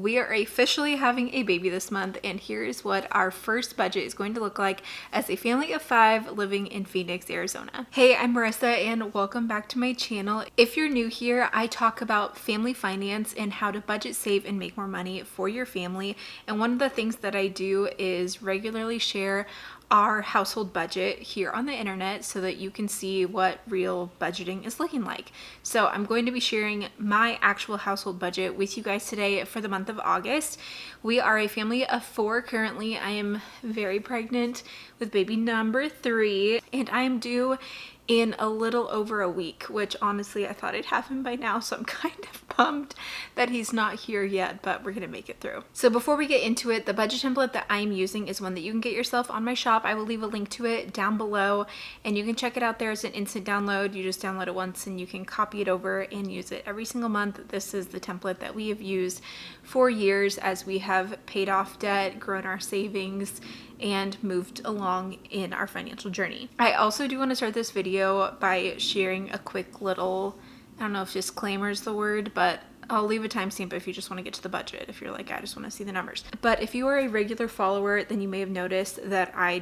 We are officially having a baby this month, and here is what our first budget is going to look like as a family of 5 living in Phoenix, Arizona. Hey, I'm Marissa, and welcome back to my channel. If you're new here, I talk about family finance and how to budget, save, and make more money for your family. And one of the things that I do is regularly share our household budget here on the internet so that you can see what real budgeting is looking like. So I'm going to be sharing my actual household budget with you guys today for the month of August. We are a family of 4 currently. I am very pregnant with baby number 3, and I am due in a little over a week, which honestly I thought it'd happen by now, so I'm kind of bummed that he's not here yet, but we're gonna make it through. So before we get into it, the budget template that I'm using is one that you can get yourself on my shop. I will leave a link to it down below, and you can check it out there. It's an instant download. You just download it once and you can copy it over and use it every single month. This is the template that we have used for years as we have paid off debt, grown our savings, and moved along in our financial journey. I also do want to start this video by sharing a quick little, I don't know if disclaimer is the word, but I'll leave a timestamp if you just want to get to the budget, if you're like, I just want to see the numbers. But if you are a regular follower, then you may have noticed that I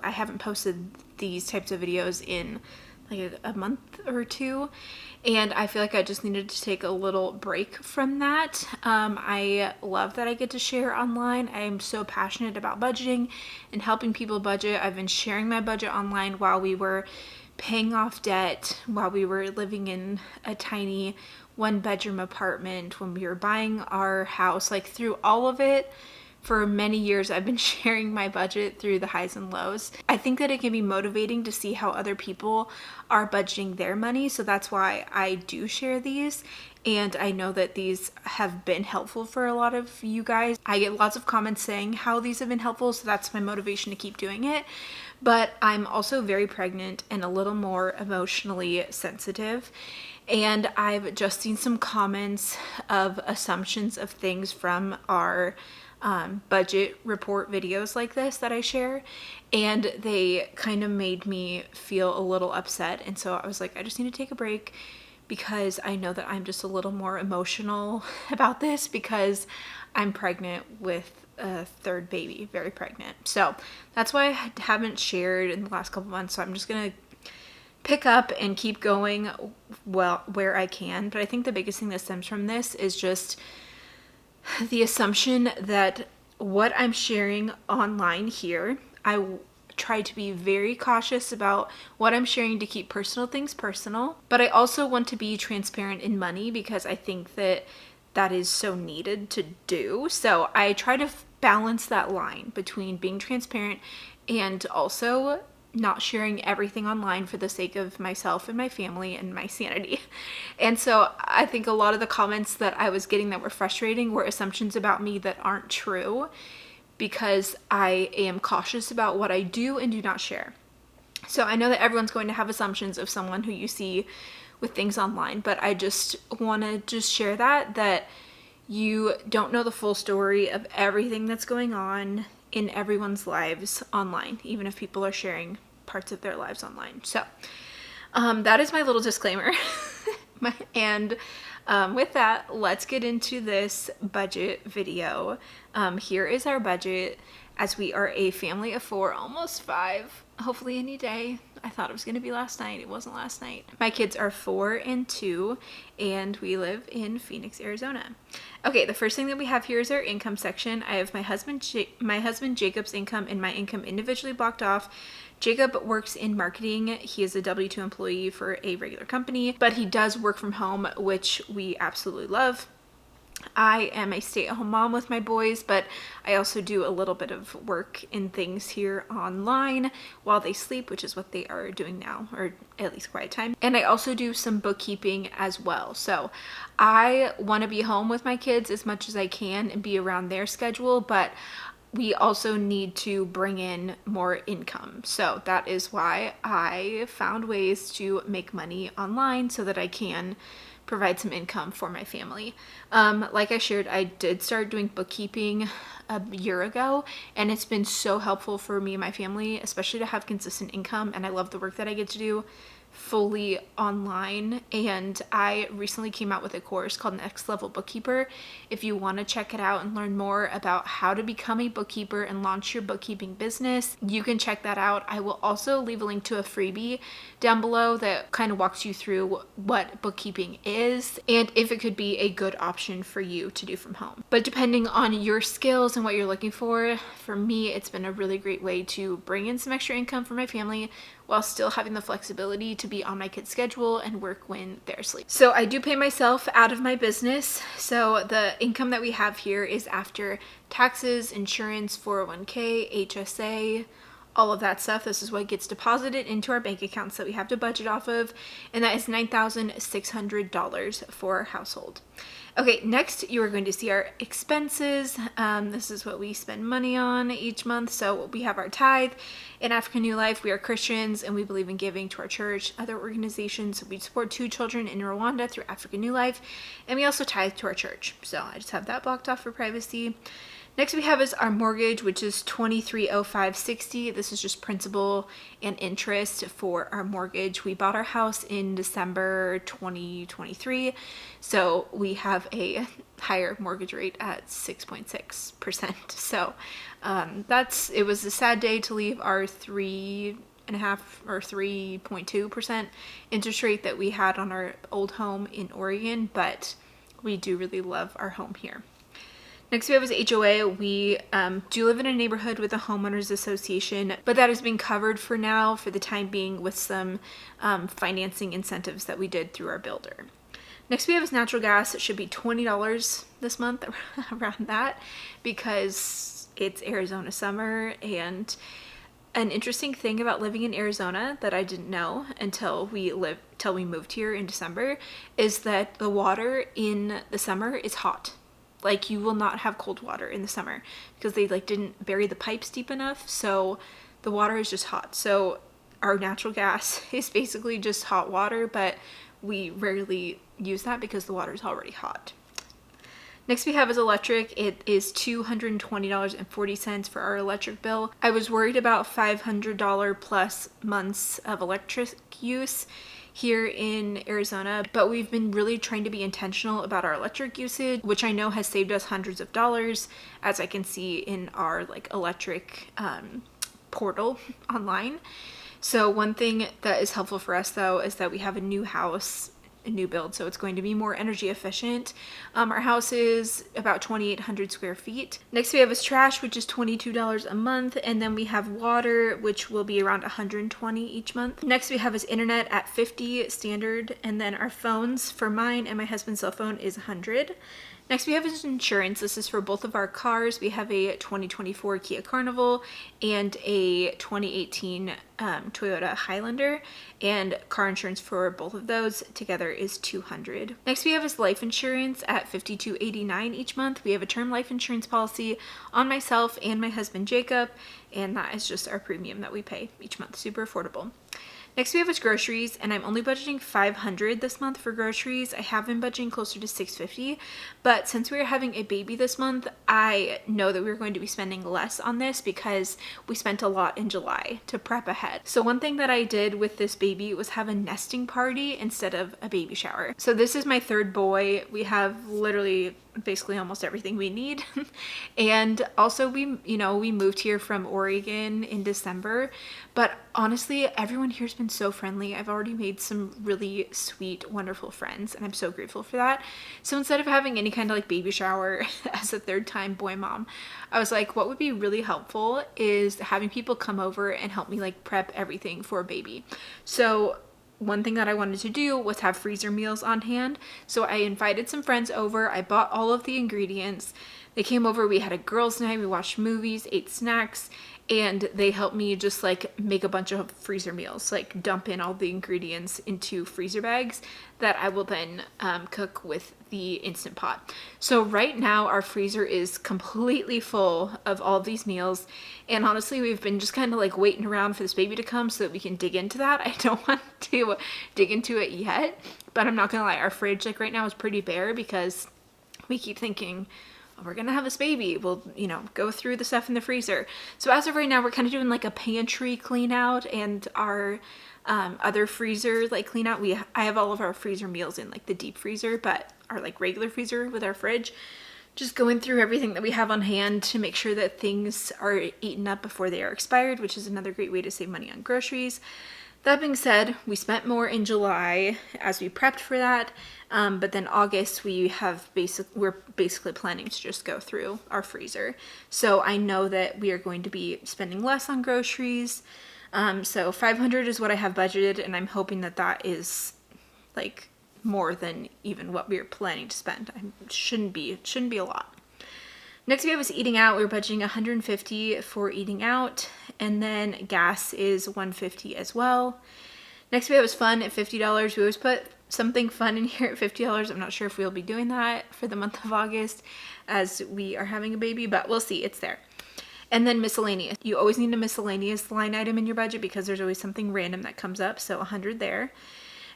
haven't posted these types of videos in like a month or 2, and I feel like I just needed to take a little break from that. I love that I get to share online. I am so passionate about budgeting and helping people budget. I've been sharing my budget online while we were paying off debt, while we were living in a tiny 1-bedroom apartment, when we were buying our house, like through all of it. For many years, I've been sharing my budget through the highs and lows. I think that it can be motivating to see how other people are budgeting their money, so that's why I do share these. And I know that these have been helpful for a lot of you guys. I get lots of comments saying how these have been helpful, so that's my motivation to keep doing it. But I'm also very pregnant and a little more emotionally sensitive. And I've just seen some comments of assumptions of things from our budget report videos like this that I share, and they kind of made me feel a little upset. And so I was like, I just need to take a break because I know that I'm just a little more emotional about this because I'm pregnant with a 3rd baby, very pregnant. So that's why I haven't shared in the last couple months. So I'm just gonna pick up and keep going well where I can. But I think the biggest thing that stems from this is just the assumption that what I'm sharing online here, I try to be very cautious about what I'm sharing to keep personal things personal, but I also want to be transparent in money because I think that that is so needed to do. So I try to balance that line between being transparent and also not sharing everything online for the sake of myself and my family and my sanity. And so I think a lot of the comments that I was getting that were frustrating were assumptions about me that aren't true because I am cautious about what I do and do not share. So I know that everyone's going to have assumptions of someone who you see with things online, but I just want to just share that you don't know the full story of everything that's going on in everyone's lives online, even if people are sharing parts of their lives online. So that is my little disclaimer. And with that, let's get into this budget video. Here is our budget as we are a family of 4, almost 5, hopefully any day. I thought it was going to be last night. It wasn't last night. My kids are 4 and 2, and we live in Phoenix, Arizona. Okay, the first thing that we have here is our income section. I have my husband Jacob's income and my income individually blocked off. Jacob works in marketing. He is a W-2 employee for a regular company, but he does work from home, which we absolutely love. I am a stay-at-home mom with my boys, but I also do a little bit of work in things here online while they sleep, which is what they are doing now, or at least quiet time. And I also do some bookkeeping as well. So I want to be home with my kids as much as I can and be around their schedule, but we also need to bring in more income. So that is why I found ways to make money online so that I can provide some income for my family. Like I shared, I did start doing bookkeeping a year ago, and it's been so helpful for me and my family, especially to have consistent income. And I love the work that I get to do fully online, and I recently came out with a course called Next Level Bookkeeper. If you want to check it out and learn more about how to become a bookkeeper and launch your bookkeeping business, you can check that out. I will also leave a link to a freebie down below that kind of walks you through what bookkeeping is and if it could be a good option for you to do from home. But depending on your skills and what you're looking for me, it's been a really great way to bring in some extra income for my family while still having the flexibility to be on my kids' schedule and work when they're asleep. So I do pay myself out of my business. So the income that we have here is after taxes, insurance, 401k, HSA, all of that stuff. This is what gets deposited into our bank accounts that we have to budget off of, and that is $9,600 for our household. Okay, next you are going to see our expenses. This is what we spend money on each month. So we have our tithe. In African New Life, we are Christians and we believe in giving to our church, other organizations. We support 2 children in Rwanda through African New Life, and we also tithe to our church. So I just have that blocked off for privacy. Next we have is our mortgage, which is $2305.60. This is just principal and interest for our mortgage. We bought our house in December 2023, so we have a higher mortgage rate at 6.6%. So it was a sad day to leave our 3.5 or 3.2% interest rate that we had on our old home in Oregon, but we do really love our home here. Next we have is HOA. We do live in a neighborhood with a homeowners association, but that is being covered for now, for the time being, with some financing incentives that we did through our builder. Next we have is natural gas. It should be $20 this month, around that, because it's Arizona summer. And an interesting thing about living in Arizona that I didn't know until we moved here in December is that the water in the summer is hot. Like, you will not have cold water in the summer because they didn't bury the pipes deep enough, so the water is just hot. So our natural gas is basically just hot water, but we rarely use that because the water is already hot. Next we have is electric. It is $220.40 for our electric bill. I was worried about $500 plus months of electric use here in Arizona, but we've been really trying to be intentional about our electric usage, which I know has saved us hundreds of dollars, as I can see in our electric portal online. So one thing that is helpful for us though is that we have a new house, a new build, so it's going to be more energy efficient. Our house is about 2,800 square feet. Next we have is trash, which is $22 a month, and then we have water, which will be around $120 each month. Next we have is internet at $50 standard, and then our phones, for mine and my husband's cell phone, is $100. Next we have is insurance. This is for both of our cars. We have a 2024 Kia Carnival and a 2018 Toyota Highlander, and car insurance for both of those together is $200. Next we have is life insurance at $52.89 each month. We have a term life insurance policy on myself and my husband Jacob, and that is just our premium that we pay each month. Super affordable. Next we have is groceries, and I'm only budgeting $500 this month for groceries. I have been budgeting closer to $650, but since we are having a baby this month, I know that we're going to be spending less on this because we spent a lot in July to prep ahead. So one thing that I did with this baby was have a nesting party instead of a baby shower. So this is my 3rd boy. We have literally basically almost everything we need. And also we moved here from Oregon in December, but honestly everyone here's been so friendly. I've already made some really sweet, wonderful friends, and I'm so grateful for that. So instead of having any kind of baby shower as a 3rd-time boy mom, I was like, what would be really helpful is having people come over and help me prep everything for a baby. So one thing that I wanted to do was have freezer meals on hand. So I invited some friends over. I bought all of the ingredients. They came over, we had a girls' night, we watched movies, ate snacks, and they helped me just make a bunch of freezer meals, dump in all the ingredients into freezer bags that I will then cook with the Instant Pot. So right now our freezer is completely full of all of these meals, and honestly we've been just kind of waiting around for this baby to come so that we can dig into that. I don't want to dig into it yet, but I'm not gonna lie, our fridge right now is pretty bare because we keep thinking, we're gonna have this baby, we'll, you know, go through the stuff in the freezer. So as of right now, we're kind of doing like a pantry clean out and our other freezer like clean out. I have all of our freezer meals in like the deep freezer, but our like regular freezer with our fridge, just going through everything that we have on hand to make sure that things are eaten up before they are expired, which is another great way to save money on groceries. That being said, we spent more in July as we prepped for that, but then August we're basically planning to just go through our freezer. So I know that we are going to be spending less on groceries. So $500 is what I have budgeted, and I'm hoping that that is like more than even what we were planning to spend. It shouldn't be a lot. Next we have is eating out. We're budgeting $150 for eating out, and then gas is $150 as well. Next we have is fun at $50. We always put something fun in here at $50. I'm not sure if we'll be doing that for the month of August as we are having a baby, but we'll see. It's there. And then miscellaneous. You always need a miscellaneous line item in your budget because there's always something random that comes up, so $100 there.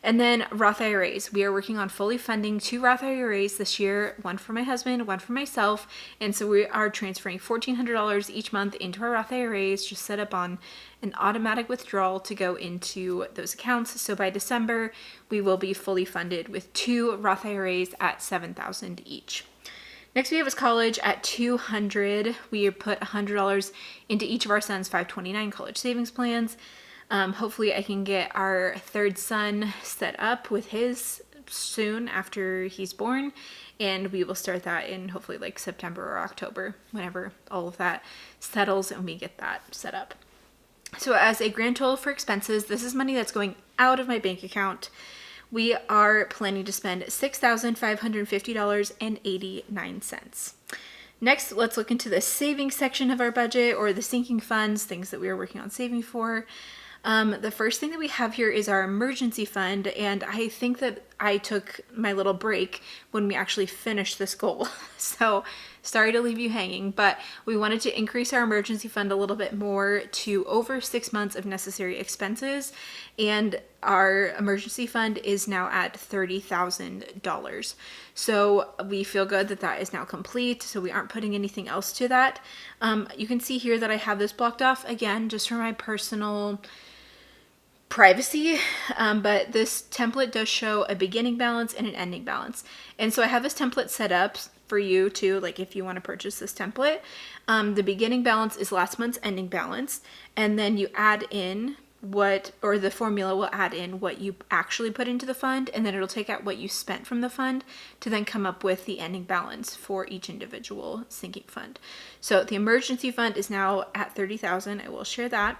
And then Roth IRAs. We are working on fully funding 2 Roth IRAs this year, one for my husband, one for myself. And so we are transferring $1,400 each month into our Roth IRAs, just set up on an automatic withdrawal to go into those accounts. So by December, we will be fully funded with 2 Roth IRAs at $7,000 each. Next we have is college at $200. We put $100 into each of our son's 529 college savings plans. Hopefully I can get our 3rd son set up with his soon after he's born, and we will start that in hopefully like September or October, whenever all of that settles and we get that set up. So as a grand total for expenses, this is money that's going out of my bank account. We are planning to spend $6,550.89. Next, let's look into the savings section of our budget, or the sinking funds, things that we are working on saving for. The first thing that we have here is our emergency fund, and I think that I took my little break when we actually finished this goal. So sorry to leave you hanging, but we wanted to increase our emergency fund a little bit more to over 6 months of necessary expenses, and our emergency fund is now at $30,000. So we feel good that that is now complete, so we aren't putting anything else to that. You can see here that I have this blocked off again just for my personal privacy, but this template does show a beginning balance and an ending balance. And so I have this template set up for you too, like if you want to purchase this template. The beginning balance is last month's ending balance, and then you add in the formula will add in what you actually put into the fund, and then it'll take out what you spent from the fund to then come up with the ending balance for each individual sinking fund. So the emergency fund is now at $30,000. I will share that.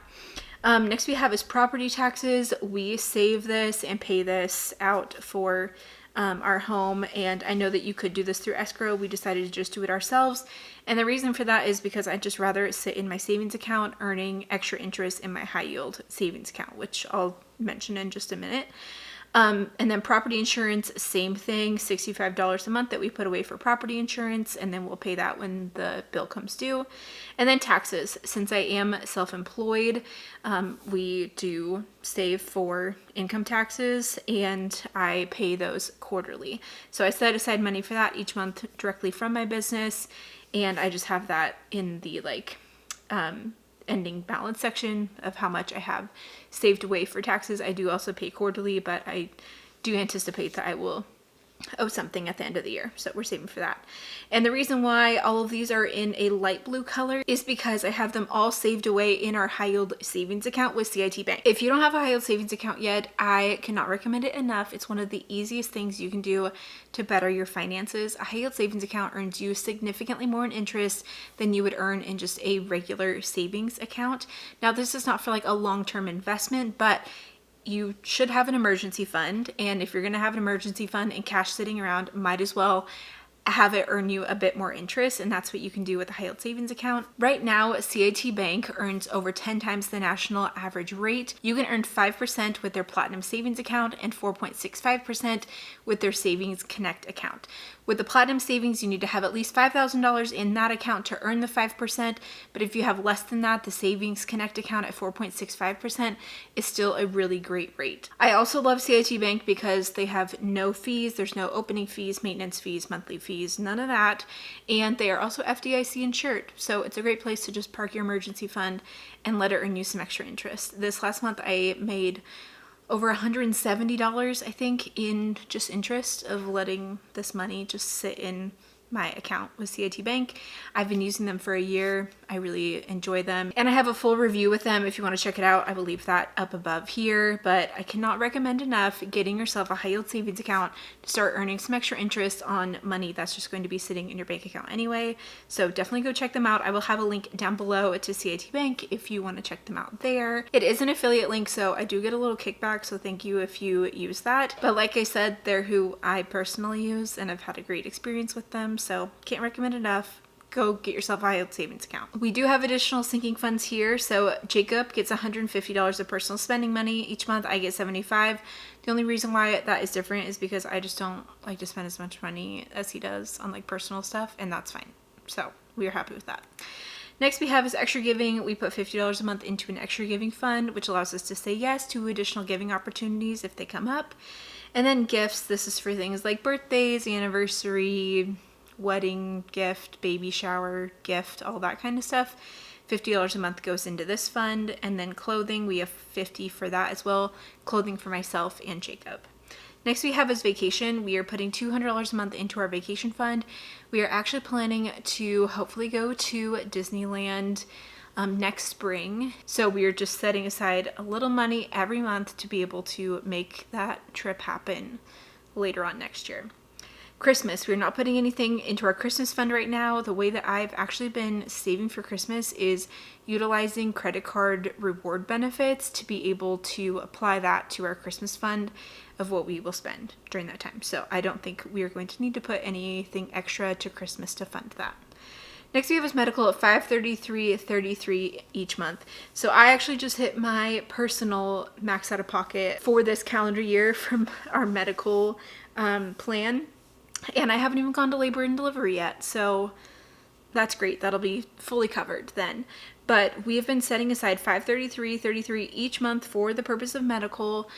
Next we have is property taxes. We save this and pay this out for our home, and I know that you could do this through escrow. We decided to just do it ourselves, and the reason for that is because I'd just rather it sit in my savings account earning extra interest in my high yield savings account, which I'll mention in just a minute. And then property insurance, same thing, $65 a month that we put away for property insurance, and then we'll pay that when the bill comes due. And then taxes, since I am self-employed, we do save for income taxes, and I pay those quarterly. So I set aside money for that each month directly from my business, and I just have that in the ending balance section of how much I have saved away for taxes. I do also pay quarterly, but I do anticipate that I will owe something at the end of the year, so we're saving for that. And the reason why all of these are in a light blue color is because I have them all saved away in our high yield savings account with CIT Bank. If you don't have a high yield savings account yet, I cannot recommend it enough. It's one of the easiest things you can do to better your finances. A high yield savings account earns you significantly more in interest than you would earn in just a regular savings account. Now, this is not for like a long-term investment, but you should have an emergency fund, and if you're going to have an emergency fund and cash sitting around, might as well have it earn you a bit more interest, and that's what you can do with a high yield savings account. Right now, CIT Bank earns over 10 times the national average rate. You can earn 5% with their Platinum Savings account and 4.65% with their Savings Connect account. With the Platinum Savings, you need to have at least $5,000 in that account to earn the 5%, but if you have less than that, the Savings Connect account at 4.65% is still a really great rate. I also love CIT Bank because they have no fees. There's no opening fees, maintenance fees, monthly fees, fees, none of that. And they are also FDIC insured. So it's a great place to just park your emergency fund and let it earn you some extra interest. This last month I made over $170, I think, in just interest of letting this money just sit in my account with CIT Bank. I've been using them for a year. I really enjoy them. And I have a full review with them if you want to check it out. I will leave that up above here, but I cannot recommend enough getting yourself a high yield savings account to start earning some extra interest on money that's just going to be sitting in your bank account anyway. So definitely go check them out. I will have a link down below to CIT Bank if you want to check them out there. It is an affiliate link, so I do get a little kickback, so thank you if you use that. But like I said, they're who I personally use and I've had a great experience with them. So can't recommend enough. Go get yourself a high yield savings account. We do have additional sinking funds here. So Jacob gets $150 of personal spending money each month. I get $75. The only reason why that is different is because I just don't like to spend as much money as he does on like personal stuff, and that's fine. So we are happy with that. Next we have is extra giving. We put $50 a month into an extra giving fund, which allows us to say yes to additional giving opportunities if they come up. And then gifts. This is for things like birthdays, anniversary, wedding gift, baby shower gift, all that kind of stuff. $50 a month goes into this fund. And then clothing, we have $50 for that as well. Clothing for myself and Jacob. Next we have is vacation. We are putting $200 a month into our vacation fund. We are actually planning to hopefully go to Disneyland next spring. So we are just setting aside a little money every month to be able to make that trip happen later on next year. Christmas, we're not putting anything into our Christmas fund right now. The way that I've actually been saving for Christmas is utilizing credit card reward benefits to be able to apply that to our Christmas fund of what we will spend during that time. So I don't think we are going to need to put anything extra to Christmas to fund that. Next we have is medical at $533.33 each month. So I actually just hit my personal max out of pocket for this calendar year from our medical plan. And I haven't even gone to labor and delivery yet, so that's great. That'll be fully covered then. But we have been setting aside $533.33 each month for the purpose of medical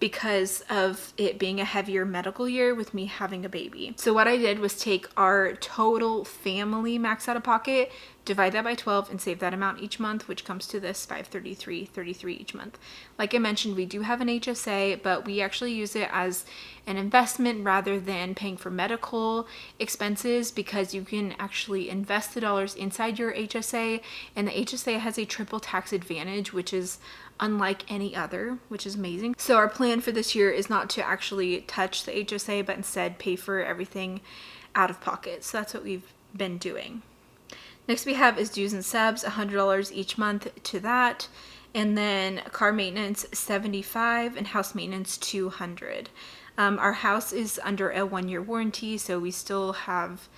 because of it being a heavier medical year with me having a baby. So what I did was take our total family max out of pocket, divide that by 12 and save that amount each month, which comes to this $533.33 each month. Like I mentioned, we do have an HSA, but we actually use it as an investment rather than paying for medical expenses because you can actually invest the dollars inside your HSA, and the HSA has a triple tax advantage, which is unlike any other, which is amazing. So our plan for this year is not to actually touch the HSA, but instead pay for everything out of pocket. So that's what we've been doing. Next we have is dues and subs, $100 each month to that. And then car maintenance, $75, and house maintenance, $200. Our house is under a 1-year warranty, so we still have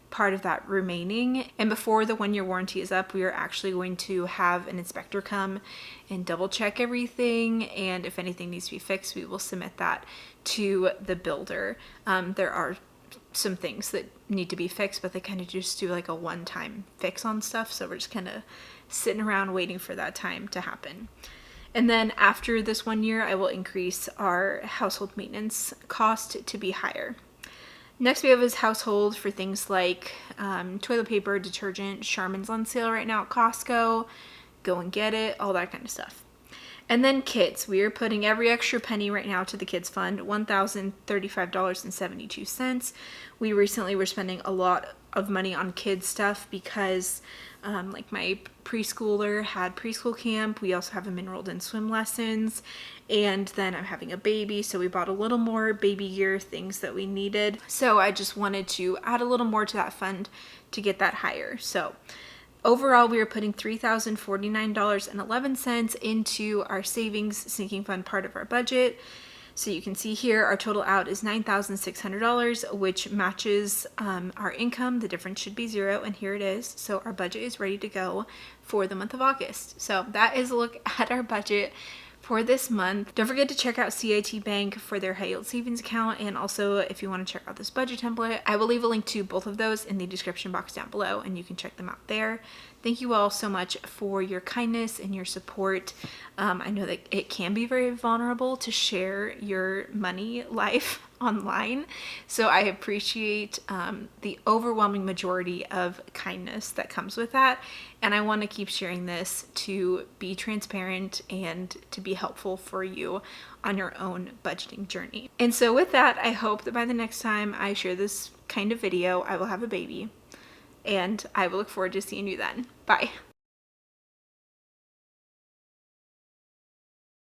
part of that remaining. And before the 1-year warranty is up, we are actually going to have an inspector come and double check everything. And if anything needs to be fixed, we will submit that to the builder. There are some things that need to be fixed, but they kind of just do like a one-time fix on stuff. So we're just kind of sitting around waiting for that time to happen. And then after this 1 year, I will increase our household maintenance cost to be higher. Next we have is household for things like toilet paper, detergent. Charmin's on sale right now at Costco. Go and get it, all that kind of stuff. And then kids, we are putting every extra penny right now to the kids fund, $1,035.72. We recently were spending a lot of money on kids stuff because like my preschooler had preschool camp. We also have him enrolled in swim lessons, and then I'm having a baby, so we bought a little more baby gear, things that we needed. So I just wanted to add a little more to that fund to get that higher. So overall, we are putting $3,049.11 into our savings sinking fund part of our budget. So you can see here our total out is $9,600, which matches our income. The difference should be 0, and here it is. So our budget is ready to go for the month of August. So that is a look at our budget for this month. Don't forget to check out CIT Bank for their high yield savings account, and also if you want to check out this budget template, I will leave a link to both of those in the description box down below, and you can check them out there. Thank you all so much for your kindness and your support. I know that it can be very vulnerable to share your money life online. So I appreciate the overwhelming majority of kindness that comes with that. And I want to keep sharing this to be transparent and to be helpful for you on your own budgeting journey. And so with that, I hope that by the next time I share this kind of video, I will have a baby. And I will look forward to seeing you then. Bye.